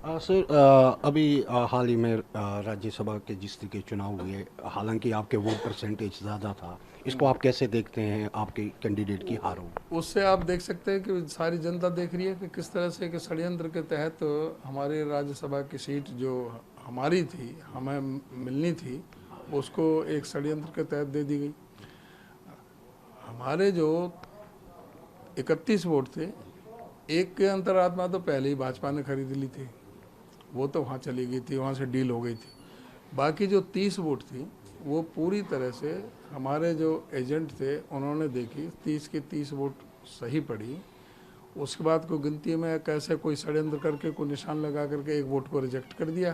Sir, अभी हाल ही में राज्यसभा के जिस तरीके चुनाव हुए, हालांकि आपके वोट परसेंटेज ज़्यादा था, इसको आप कैसे देखते हैं आपके कैंडिडेट की हार हो? उससे आप देख सकते हैं कि सारी जनता देख रही है कि किस तरह से कि षड्यंत्र के तहत हमारी राज्यसभा की सीट जो हमारी थी, हमें मिलनी थी, उसको एक षड्यंत्र के तहत दे दी गई। हमारे जो 31 वोट थे, एक के अंतरात्मा तो पहले ही भाजपा ने खरीद ली थी, वो तो वहाँ चली गई थी, वहाँ से डील हो गई थी। बाकी जो 30 वोट थी वो पूरी तरह से हमारे जो एजेंट थे उन्होंने देखी, 30 की 30 वोट सही पड़ी। उसके बाद को गिनती में कैसे कोई षड्यंत्र करके कोई निशान लगा करके एक वोट को रिजेक्ट कर दिया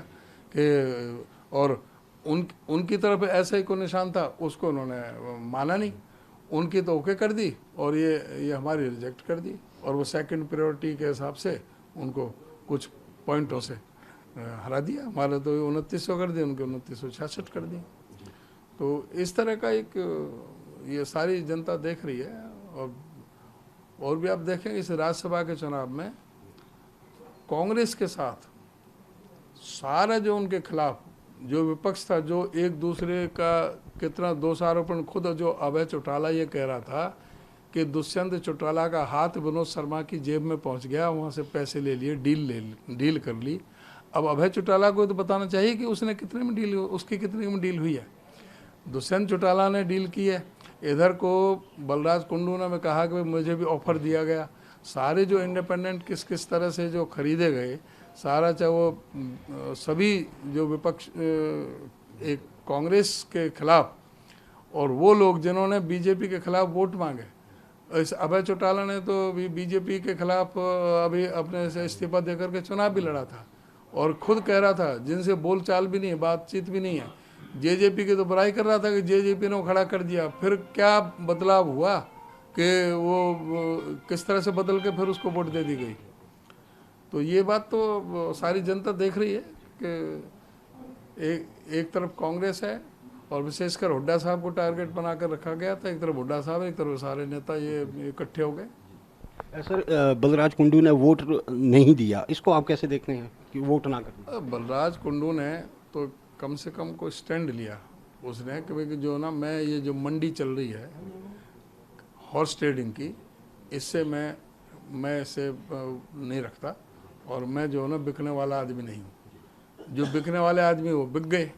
कि, और उनकी तरफ ऐसा ही कोई निशान था, उसको उन्होंने माना नहीं, उनकी तो ओके कर दी और ये हमारी रिजेक्ट कर दी। और वो सेकंड प्रायोरिटी के हिसाब से उनको कुछ पॉइंटों से हरा दिया। हमारे तो 2900 कर दिए, उनके 2966 कर दिए। तो इस तरह का एक ये सारी जनता देख रही है। और भी आप देखें इस राज्यसभा के चुनाव में कांग्रेस के साथ सारा जो उनके खिलाफ जो विपक्ष था, जो एक दूसरे का कितना दोषारोपण, खुद जो अभय चौटाला ये कह रहा था कि दुष्यंत चौटाला का हाथ विनोद शर्मा की जेब में पहुंच गया, वहाँ से पैसे ले लिए, डील कर ली। अब अभय चौटाला को तो बताना चाहिए कि उसने कितने में डील, उसकी कितने में डील हुई है। दुष्यंत चौटाला ने डील की है। इधर को बलराज कुंडू ने कहा कि मुझे भी ऑफर दिया गया। सारे जो इंडिपेंडेंट किस किस तरह से जो खरीदे गए, सारा चाहे वो सभी जो विपक्ष एक कांग्रेस के खिलाफ, और वो लोग जिन्होंने बीजेपी के खिलाफ वोट मांगे, इस अभय चौटाला ने तो बीजेपी के खिलाफ अभी अपने से इस्तीफा देकर के चुनाव भी लड़ा था और खुद कह रहा था, जिनसे बोलचाल भी नहीं है, बातचीत भी नहीं है। जेजेपी की तो बुराई कर रहा था कि जेजेपी ने खड़ा कर दिया। फिर क्या बदलाव हुआ कि वो किस तरह से बदल के फिर उसको वोट दे दी गई। तो ये बात तो सारी जनता देख रही है कि एक तरफ कांग्रेस है और विशेषकर हुड्डा साहब को टारगेट बनाकर रखा गया था। एक तरफ हुड्डा साहब, एक तरफ सारे नेता ये इकट्ठे हो गए। सर, बलराज कुंडू ने वोट नहीं दिया, इसको आप कैसे देखते हैं कि वोट ना करना? बलराज कुंडू ने तो कम से कम कोई स्टैंड लिया उसने कि भाई जो ना, मैं ये जो मंडी चल रही है हॉर्स ट्रेडिंग की, इससे मैं इसे नहीं रखता, और मैं जो है ना बिकने वाला आदमी नहीं हूँ। जो बिकने वाले आदमी वो बिक गए।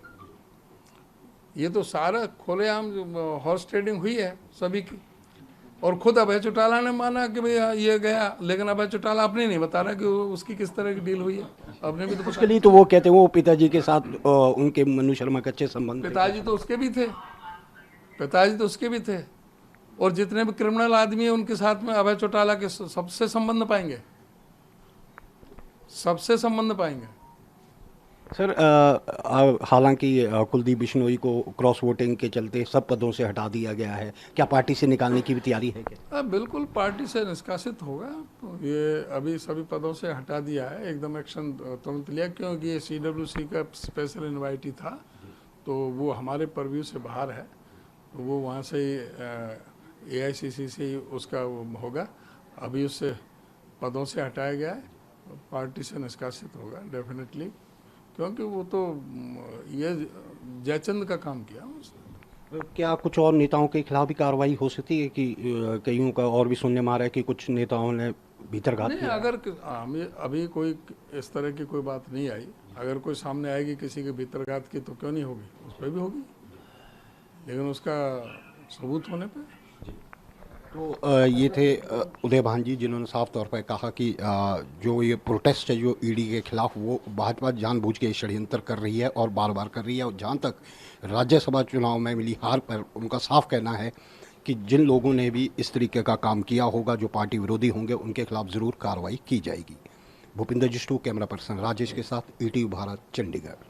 ये तो सारा खुलेआम हॉर्स ट्रेडिंग हुई है सभी की। और खुद अभय चौटाला ने माना कि भाई ये गया, लेकिन अभय चौटाला अपने नहीं बता रहा कि उसकी किस तरह की डील हुई है। अपने भी तो उसके लिए तो वो कहते हैं वो पिताजी के साथ उनके मनु शर्मा के अच्छे संबंध थे। पिताजी तो उसके भी थे, पिताजी तो उसके भी थे। और जितने भी क्रिमिनल आदमी है उनके साथ में अभय चौटाला के सबसे संबंध पाएंगे, सबसे संबंध पाएंगे। सर, हालांकि कुलदीप बिश्नोई को क्रॉस वोटिंग के चलते सब पदों से हटा दिया गया है, क्या पार्टी से निकालने की भी तैयारी है क्या? बिल्कुल पार्टी से निष्कासित होगा। तो ये अभी सभी पदों से हटा दिया है, एकदम एक्शन तुरंत लिया, क्योंकि ये CWC का स्पेशल इन्वाइटी था, तो वो हमारे परव्यू से बाहर है। तो वो वहाँ से AICC से ही उसका होगा। अभी उससे पदों से हटाया गया है, पार्टी से निष्कासित होगा डेफिनेटली, क्योंकि वो तो ये जयचंद का काम किया उसने। क्या कुछ और नेताओं के खिलाफ भी कार्रवाई हो सकती है कि कईयों का और भी सुनने में आ रहा है कि कुछ नेताओं ने भीतरघात नहीं, किया? अगर हमें अभी कोई इस तरह की कोई बात नहीं आई। अगर कोई सामने आएगी किसी के भीतरघात की तो क्यों नहीं होगी, उस पर भी होगी, लेकिन उसका सबूत होने पे। तो ये थे उदय भान जी, जिन्होंने साफ तौर पर कहा कि जो ये प्रोटेस्ट है जो ईडी के खिलाफ, वो भाजपा जानबूझ के षड्यंत्र कर रही है और बार बार कर रही है। और जहाँ तक राज्यसभा चुनाव में मिली हार पर उनका साफ कहना है कि जिन लोगों ने भी इस तरीके का काम किया होगा, जो पार्टी विरोधी होंगे, उनके खिलाफ ज़रूर कार्रवाई की जाएगी। भूपिंदर जिष्टू, कैमरा पर्सन राजेश के साथ, ETV भारत, चंडीगढ़।